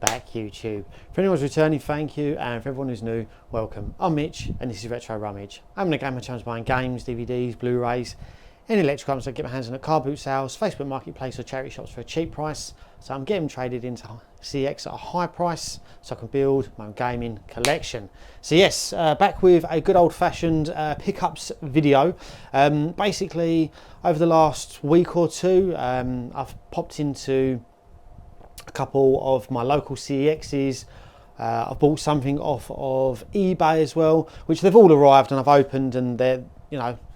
back, YouTube. For anyone who's returning, thank you, and for everyone who's new, welcome. I'm Mitch, and this is Retro Rummage. I'm in a gamer channel buying games, DVDs, Blu-rays, any electrical items I get my hands on at car boot sales, Facebook Marketplace or charity shops for a cheap price. So I'm getting traded into CX at a high price so I can build my own gaming collection. So yes, back with a good old-fashioned pickups video. Basically, over the last week or two, I've popped into a couple of my local CEXs. I've bought something off of eBay as well, which they've all arrived and I've opened, and they're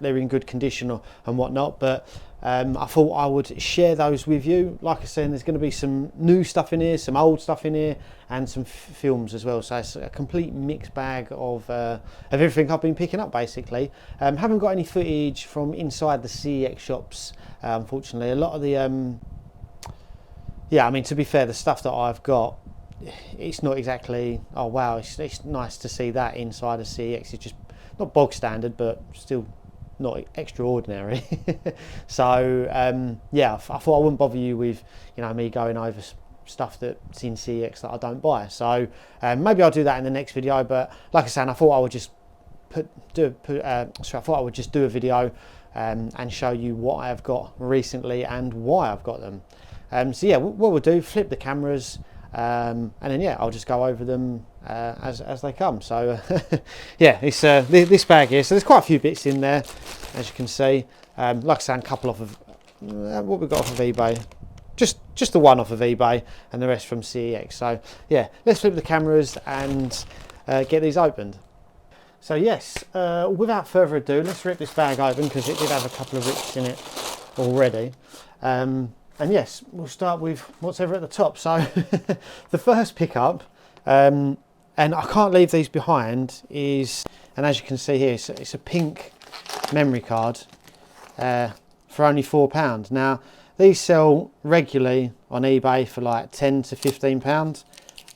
in good condition and whatnot. But I thought I would share those with you. Like I said, there's going to be some new stuff in here, some old stuff in here, and some films as well. So it's a complete mixed bag of everything I've been picking up basically. Haven't got any footage from inside the CEX shops, unfortunately. A lot of the yeah, I mean, to be fair, the stuff that I've got, it's not exactly, oh wow, it's nice to see that inside a CEX. It's just not bog standard, but still not extraordinary. So yeah, I thought I wouldn't bother you with me going over stuff that's in CEX that I don't buy. So maybe I'll do that in the next video. But like I said, I thought I would just do a video and show you what I have got recently and why I've got them. So yeah, what we'll do, flip the cameras, and then yeah, I'll just go over them as they come. So yeah, it's this bag here. So there's quite a few bits in there, as you can see. Like I said, a couple off of what we got off of eBay, just the one off of eBay, and the rest from CEX. So yeah, let's flip the cameras and get these opened. So yes, without further ado, let's rip this bag open because it did have a couple of rips in it already. And yes, we'll start with what's ever at the top. So the first pickup, and I can't leave these behind, is, and as you can see here, it's a pink memory card for only £4. Now, these sell regularly on eBay for like £10 to £15.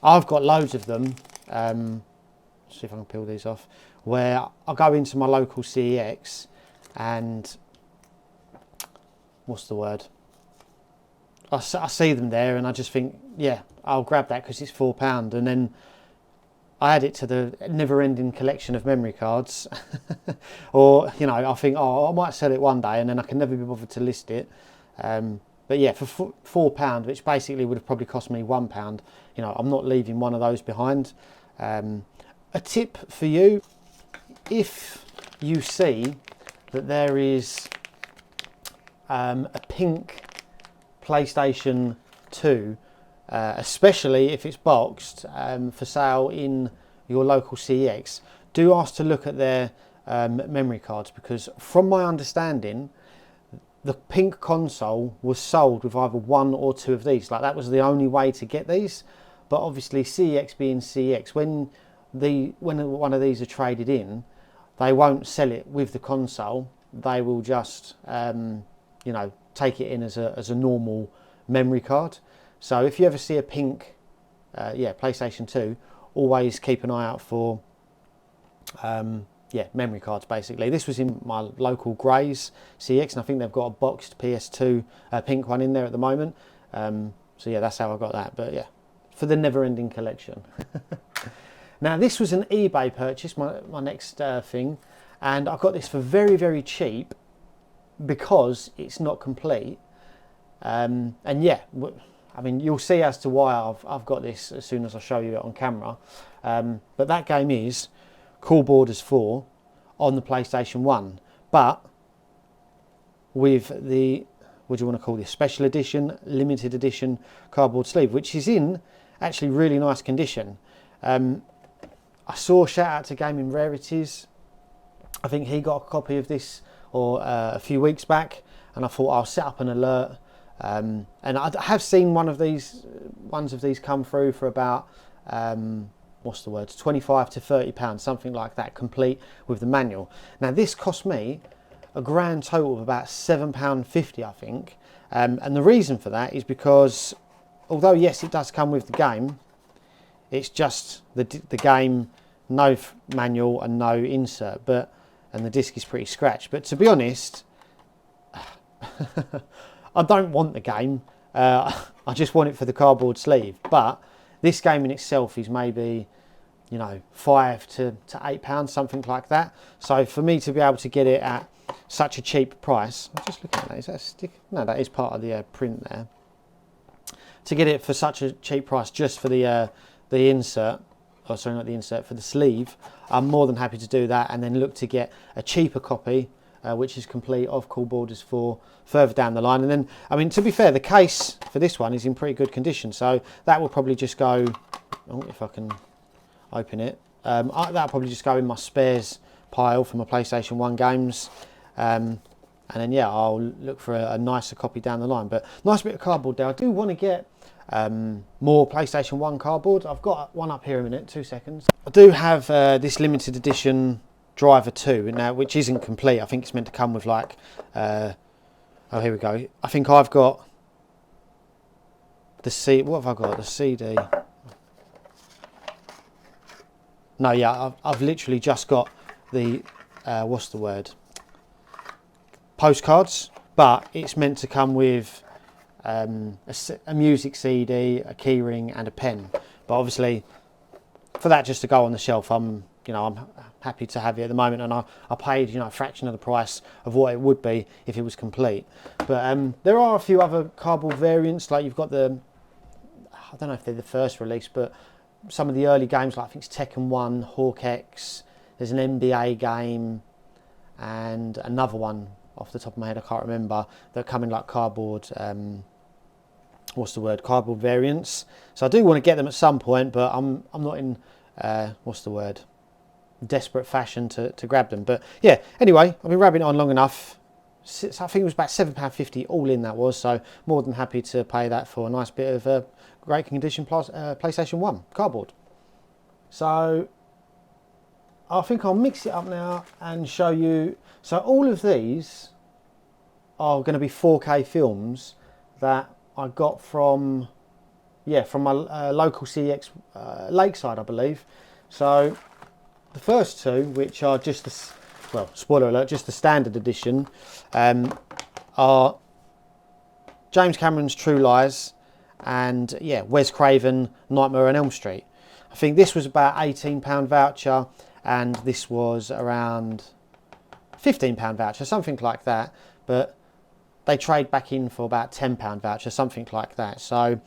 I've got loads of them. Let's see if I can peel these off. Where I'll go into my local CEX and, what's the word? I see them there and I just think, yeah, I'll grab that because it's £4, and then I add it to the never-ending collection of memory cards. Or I think, oh, I might sell it one day, and then I can never be bothered to list it. But yeah, for £4, which basically would have probably cost me £1, I'm not leaving one of those behind. A tip for you: if you see that there is a pink PlayStation 2, especially if it's boxed, for sale in your local CEX, do ask to look at their memory cards, because from my understanding, the pink console was sold with either one or two of these. Like, that was the only way to get these. But obviously, CEX being CEX, when one of these are traded in, they won't sell it with the console. They will just take it in as a normal memory card. So if you ever see a pink PlayStation 2, always keep an eye out for memory cards basically. This was in my local Grays CX, and I think they've got a boxed PS2 pink one in there at the moment. So yeah, that's how I got that. But yeah, for the never-ending collection. Now this was an eBay purchase, my next thing, and I got this for very, very cheap because it's not complete. And yeah, I mean, you'll see as to why I've got this as soon as I show you it on camera. But that game is Cool Borders 4 on the PlayStation 1, but with the, what do you want to call this, special edition, limited edition cardboard sleeve, which is in actually really nice condition. I saw, shout out to Gaming Rarities, I think he got a copy of this a few weeks back, and I thought I'll set up an alert. And I have seen ones of these come through for about what's the word, 25 to £30, something like that, complete with the manual. Now this cost me a grand total of about £7.50, I think. And the reason for that is because, although yes, it does come with the game, it's just the game, no manual and no insert, and the disc is pretty scratched. But to be honest, I don't want the game. I just want it for the cardboard sleeve. But This game in itself is maybe, you know, £5 to £8, something like that. So for me to be able to get it at such a cheap price, I'm just looking at that, is that a stick? No, that is part of the print there. To get it for such a cheap price just for the insert, oh sorry, not the insert, for the sleeve, I'm more than happy to do that and then look to get a cheaper copy, which is complete, of Cool Borders 4 further down the line. And then, I mean, to be fair, the case for this one is in pretty good condition, so that will probably just go, oh, if I can open it, that'll probably just go in my spares pile for my PlayStation 1 games. And then, yeah, I'll look for a nicer copy down the line. But nice bit of cardboard there. I do want to get more PlayStation 1 cardboard. I've got one up here in a minute, 2 seconds. I do have this limited edition Driver 2 now, which isn't complete. I think it's meant to come with like, oh, here we go. I think I've got the what have I got? The CD. No, yeah, I've literally just got the, what's the word? Postcards, but it's meant to come with a music CD, a keyring, and a pen. But obviously, for that just to go on the shelf, I'm happy to have it at the moment, and I paid, you know, a fraction of the price of what it would be if it was complete. But there are a few other cardboard variants, like you've got the, I don't know if they're the first release, but some of the early games, like I think it's Tekken 1, Hawk X. There's an NBA game, and another one off the top of my head I can't remember, that come in like cardboard, what's the word, cardboard variants. So I do want to get them at some point, but I'm not in what's the word, desperate fashion to grab them. But yeah, anyway, I've been rabbing it on long enough. So I think it was about £7.50 all in, that was, so more than happy to pay that for a nice bit of great condition PlayStation 1 cardboard. So I think I'll mix it up now and show you. So all of these are going to be 4K films that I got from, yeah, from my local CX Lakeside, I believe. So the first two, which are just the, well, spoiler alert, just the standard edition, are James Cameron's True Lies and, yeah, Wes Craven, Nightmare on Elm Street. I think this was about £18 voucher, and this was around £15 voucher, something like that. But they trade back in for about £10 voucher, something like that. So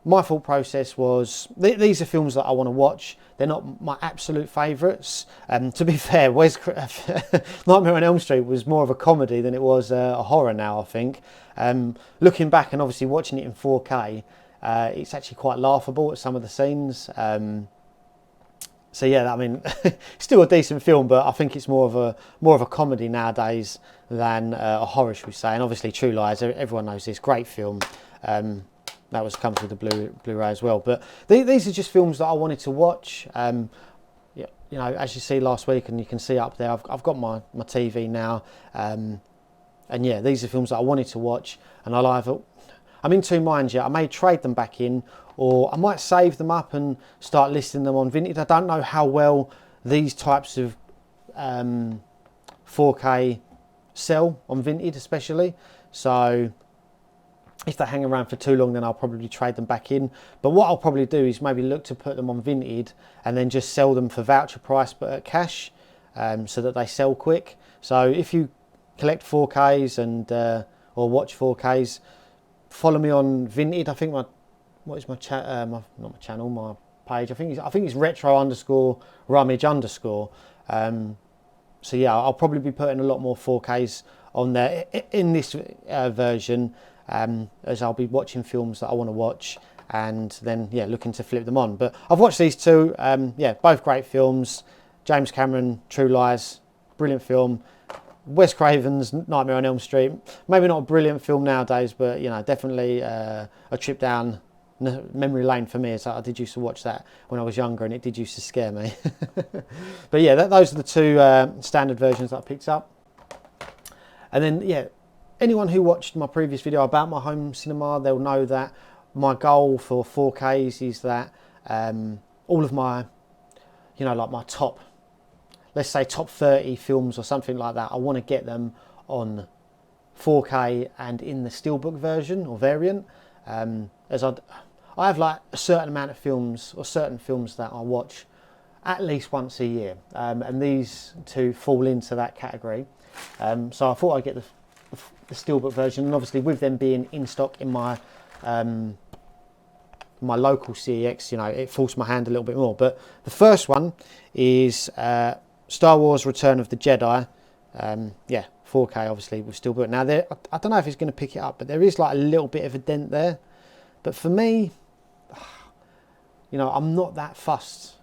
my thought process was, these are films that I want to watch. They're not my absolute favourites. To be fair, Nightmare on Elm Street was more of a comedy than it was a horror now, I think. Looking back and obviously watching it in 4K, it's actually quite laughable at some of the scenes. So yeah, I mean, still a decent film, but I think it's more of a comedy nowadays than a horror, should we say? And obviously, True Lies, everyone knows this, great film. That comes with the Blu-ray as well. But these are just films that I wanted to watch. Yeah, you know, as you see last week, and you can see up there, I've got my TV now, and yeah, these are films that I wanted to watch, and I'm in two minds yet. I may trade them back in, or I might save them up and start listing them on Vinted. I don't know how well these types of 4K sell on Vinted, especially. So if they hang around for too long, then I'll probably trade them back in. But what I'll probably do is maybe look to put them on Vinted and then just sell them for voucher price, but at cash, so that they sell quick. So if you collect 4Ks and or watch 4Ks, follow me on Vinted. I think my page. I think it's retro_rummage_. So yeah, I'll probably be putting a lot more 4Ks on there in this version, as I'll be watching films that I want to watch, and then yeah, looking to flip them on. But I've watched these two. Yeah, both great films. James Cameron, True Lies, brilliant film. Wes Craven's Nightmare on Elm Street, maybe not a brilliant film nowadays, but you know, definitely a trip down memory lane for me. So I did used to watch that when I was younger, and it did used to scare me. But yeah, those are the two standard versions that I picked up. And then yeah, anyone who watched my previous video about my home cinema, they'll know that my goal for 4Ks is that all of my, you know, like my top, let's say top 30 films or something like that, I want to get them on 4K and in the steelbook version or variant. As I I have like a certain amount of films or certain films that I watch at least once a year, and these two fall into that category. So I thought I'd get the steelbook version, and obviously with them being in stock in my my local CEX, you know, it forced my hand a little bit more. But the first one is Star Wars Return of the Jedi. Yeah, 4K obviously with steelbook. Now I don't know if it's going to pick it up, but there is like a little bit of a dent there. But for me, you know, I'm not that fussed.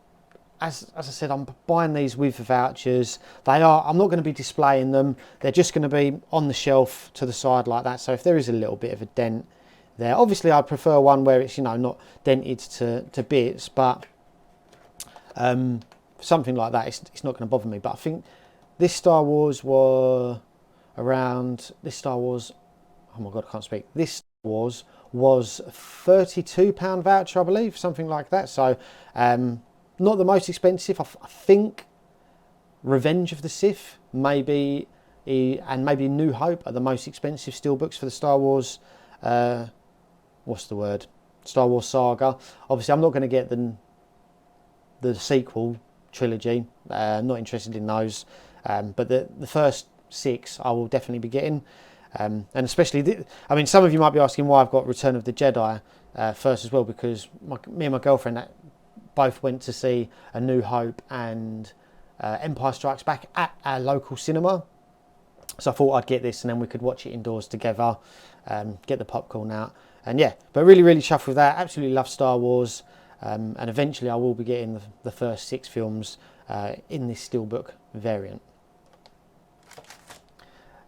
As I said, I'm buying these with the vouchers. I'm not going to be displaying them. They're just going to be on the shelf to the side like that. So if there is a little bit of a dent there, obviously I'd prefer one where it's, you know, not dented to bits, but something like that, it's not going to bother me. But I think this Star Wars was around, oh my God, I can't speak. This Star Wars was £32 voucher, I believe, something like that. So not the most expensive. I think Revenge of the Sith maybe, and maybe New Hope are the most expensive steelbooks for the Star Wars, what's the word? Star Wars saga. Obviously, I'm not going to get the sequel trilogy. Not interested in those. But the first 6 I will definitely be getting. And especially, I mean, some of you might be asking why I've got Return of the Jedi first as well, because me and my girlfriend both went to see A New Hope and Empire Strikes Back at our local cinema. So I thought I'd get this and then we could watch it indoors together, get the popcorn out. And yeah, but really, really chuffed with that. Absolutely love Star Wars. And eventually I will be getting the first 6 films in this steelbook variant.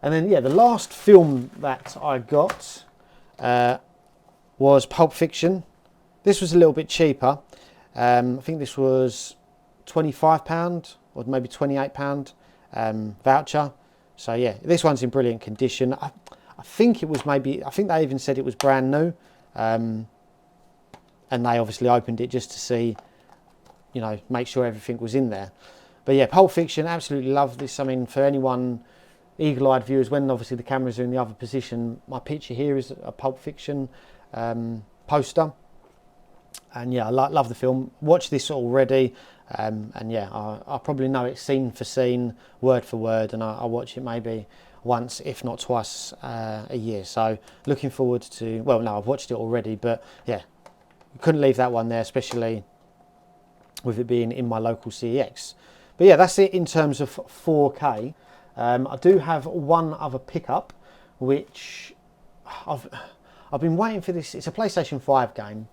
And then, yeah, the last film that I got was Pulp Fiction. This was a little bit cheaper. I think this was £25 or maybe £28 voucher. So yeah, this one's in brilliant condition. I think it was I think they even said it was brand new. And they obviously opened it just to see, you know, make sure everything was in there. But yeah, Pulp Fiction, absolutely love this. I mean, for anyone, eagle-eyed viewers, when obviously the cameras are in the other position, my picture here is a Pulp Fiction poster. And yeah, I love the film. Watched this already, and yeah, I probably know it scene for scene, word for word, and I watch it maybe once, if not twice, a year. So looking forward to. Well, no, I've watched it already, but yeah, couldn't leave that one there, especially with it being in my local CEX. But yeah, that's it in terms of 4K. I do have one other pickup, which I've been waiting for this. It's a PlayStation 5 game.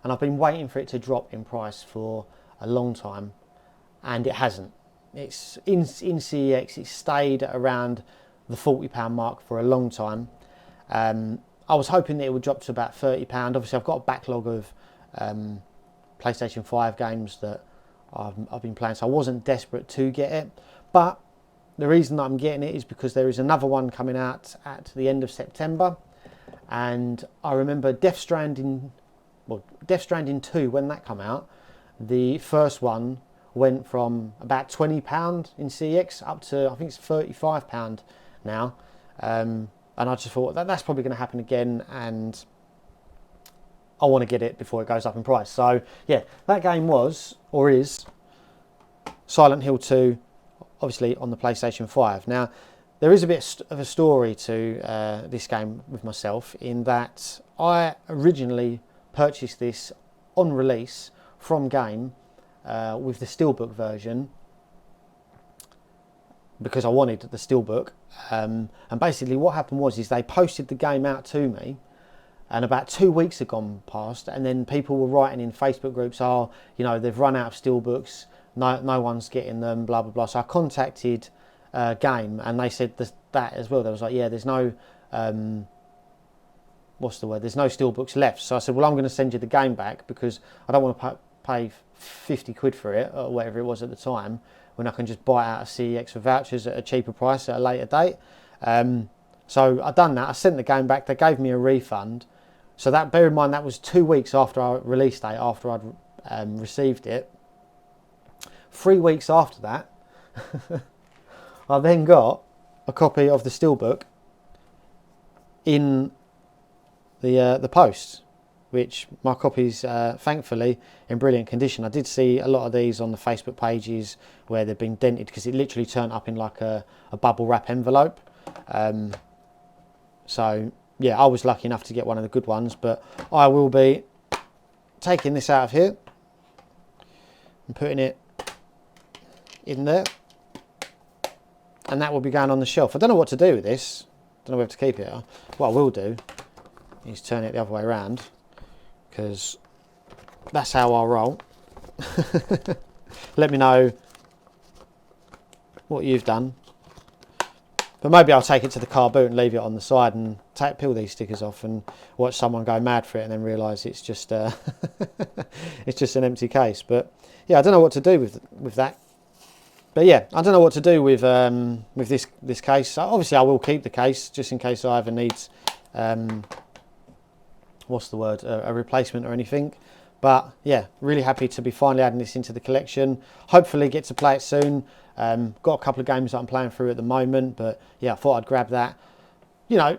And I've been waiting for it to drop in price for a long time, and it hasn't. It's in CEX, it's stayed around the £40 mark for a long time. I was hoping that it would drop to about £30. Obviously, I've got a backlog of PlayStation 5 games that I've been playing, so I wasn't desperate to get it. But the reason that I'm getting it is because there is another one coming out at the end of September, and I remember Death Stranding 2, when that came out, the first one went from about £20 in CEX up to, I think it's £35 now. And I just thought that's probably going to happen again, and I want to get it before it goes up in price. So yeah, that game was, or is, Silent Hill 2, obviously on the PlayStation 5. Now, there is a bit of a story to this game with myself, in that I originally purchased this on release from game with the steelbook version because I wanted the steelbook, and basically what happened was they posted the game out to me, and about 2 weeks had gone past, and then people were writing in Facebook groups, oh, you know, they've run out of steelbooks, no one's getting them, blah blah blah. So I contacted game, and they said that as well. They was like, yeah, there's no there's no steelbooks left. So I said, well, I'm going to send you the game back because I don't want to pay 50 quid for it, or whatever it was at the time, when I can just buy out a CEX for vouchers at a cheaper price at a later date. So I done that. I sent the game back. They gave me a refund. So that, bear in mind, that was 2 weeks after our release date, after I'd received it. 3 weeks after that, I then got a copy of the steelbook in the post. which my copy's thankfully in brilliant condition. I did see a lot of these on the Facebook pages where they've been dented because it literally turned up in like a bubble wrap envelope. So yeah, I was lucky enough to get one of the good ones, but I will be taking this out of here and putting it in there, and that will be going on the shelf. I don't know what to do with this. Don't know whether to keep it. What I will do is turn it the other way around, because that's how I roll. Let me know what you've done. But maybe I'll take it to the car boot and leave it on the side and peel these stickers off and watch someone go mad for it and then realise it's just it's just an empty case. But yeah, I don't know what to do with that. But yeah, I don't know what to do with this case. Obviously, I will keep the case just in case I ever need what's the word, a replacement or anything. But yeah, really happy to be finally adding this into the collection. Hopefully get to play it soon. Got a couple of games that I'm playing through at the moment, but yeah, I thought I'd grab that. You know,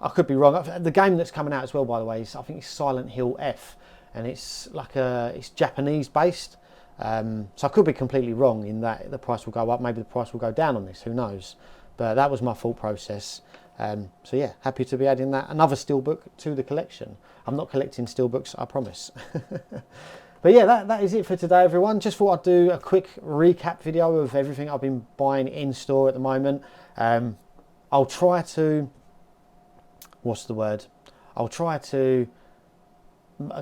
I could be wrong. The game that's coming out as well, by the way, is, I think it's Silent Hill F, and it's like it's Japanese based. So I could be completely wrong in that the price will go up. Maybe the price will go down on this. Who knows? But that was my thought process. So yeah, happy to be adding another steelbook to the collection. I'm not collecting steelbooks, I promise. But yeah, that is it for today, everyone. Just thought I'd do a quick recap video of everything I've been buying in store at the moment. I'll try to, what's the word? I'll try to,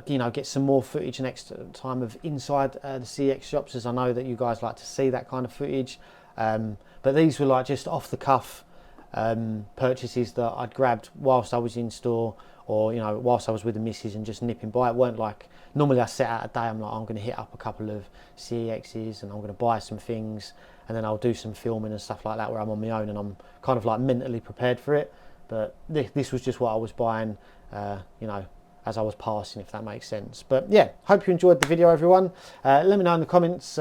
you know, get some more footage next time of inside the CX shops, as I know that you guys like to see that kind of footage. But these were like just off the cuff purchases that I'd grabbed whilst I was in store, or you know, whilst I was with the missus and just nipping by. It weren't like normally I set out a day, I'm like, I'm going to hit up a couple of CEXs and I'm going to buy some things, and then I'll do some filming and stuff like that where I'm on my own and I'm kind of like mentally prepared for it. But this was just what I was buying, you know, as I was passing, if that makes sense. But yeah, hope you enjoyed the video, everyone. Let me know in the comments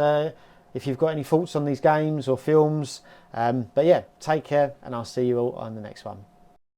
if you've got any thoughts on these games or films. But yeah, take care, and I'll see you all on the next one.